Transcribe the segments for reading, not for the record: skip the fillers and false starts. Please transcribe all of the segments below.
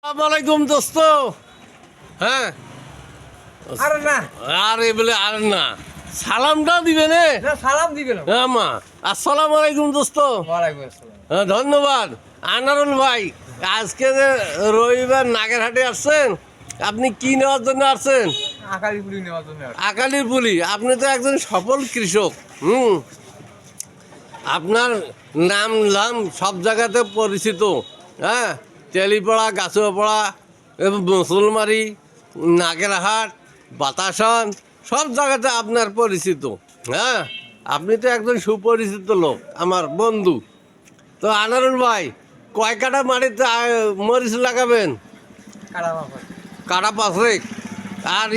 আসসালামাইকুম দোস্ত। হ্যাঁ আরে না আরে বলে আর না সালামটা দিবে নে। সালাম দিবে না। হ্যাঁ মা আসসালামু আলাইকুম দোস্ত। ওয়ালাইকুম আসসালাম। হ্যাঁ ধন্যবাদ। আনারুল ভাই আজকে যে রবিবার নাগেরহাটে আসছেন, আপনি কি নেওয়ার জন্য আসছেন? আকালি পুলি নেওয়ার জন্য আসছি। আকালির পুলি। আপনি তো একজন সফল কৃষক। আপনার নাম নাম সব জায়গাতে পরিচিত। হ্যাঁ, তেলিপাড়া, গাছুয়াপাড়া এবং মুসলমারি, নাগেরহাট, বাতাসন সব জায়গাতে আপনার পরিচিত। হ্যাঁ, আপনি তো একজন সুপরিচিত লোক, আমার বন্ধু। তো আনারুল ভাই কয় কাটা মাটিতে মরিচ লাগাবেন? কাটা পাঁচেক। আর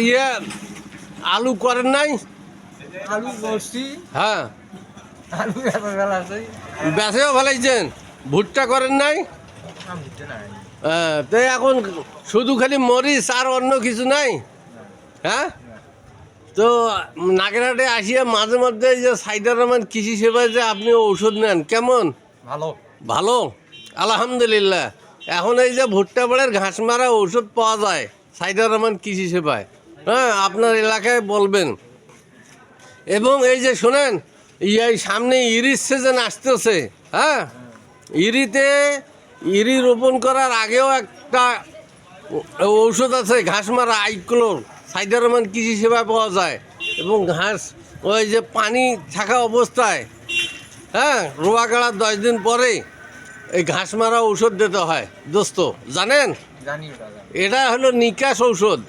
আলু করেন নাই? আলু বসছি, হ্যাঁ, আলু এত বেলা আছে। বেঁচেও ফেলাইছেন। ভুট্টা করেন নাই? আমি বুঝতে নাই। হ্যাঁ, তো এখন শুধু খালি মরিচ আর অন্য কিছু নাই? হ্যাঁ, তো নাগেরহাটে আসিয়া মাঝে মধ্যে এই যে সাইদার রহমান কৃষি সেবায় যে আপনি ঔষধ নেন, কেমন? ভালো। ভালো, আলহামদুলিল্লাহ। এখন এই যে ভুট্টা বাড়ের ঘাস মারা ঔষধ পাওয়া যায় সাইদার রহমান কৃষি সেবায়। হ্যাঁ, আপনার এলাকায় বলবেন। এবং এই যে শোনেন, এই সামনে ইরিশ সিজন আসতেছে। হ্যাঁ, ইরি রোপণ করার আগেও একটা ঔষধ আছে ঘাস মারা, আইক্লোর, সাইদার রহমান কৃষি সেবায় পাওয়া যায়। এবং ঘাস ওই যে পানি থাকা অবস্থায়, হ্যাঁ, রোয়া গাড়ার 10 দিন পরে এই ঘাস মারা ঔষধ দিতে হয় দোস্ত, জানেন? জানি ওটা জানি। এটা হলো নিকাশ ঔষধ।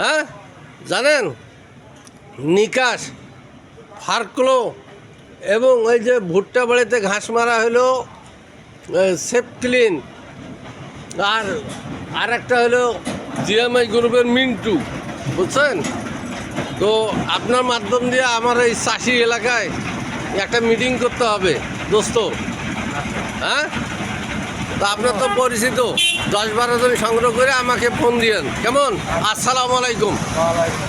হ্যাঁ, জানেন? নিকাশ, ফার্কলো। এবং ওই যে ভুট্টা বাড়িতে ঘাস মারা হলো সেপক্লিন। আর একটা হলো জিএমআই গ্রুপের মিন্টু, বুঝছেন? তো আপনার মাধ্যম দিয়ে আমার এই চাষি এলাকায় একটা মিটিং করতে হবে দোস্ত। হ্যাঁ, তো আপনার তো পরিচিত, 10-12 জন সংগ্রহ করে আমাকে ফোন দিয়েন, কেমন? আসসালামু আলাইকুম। ওয়ালাইকুম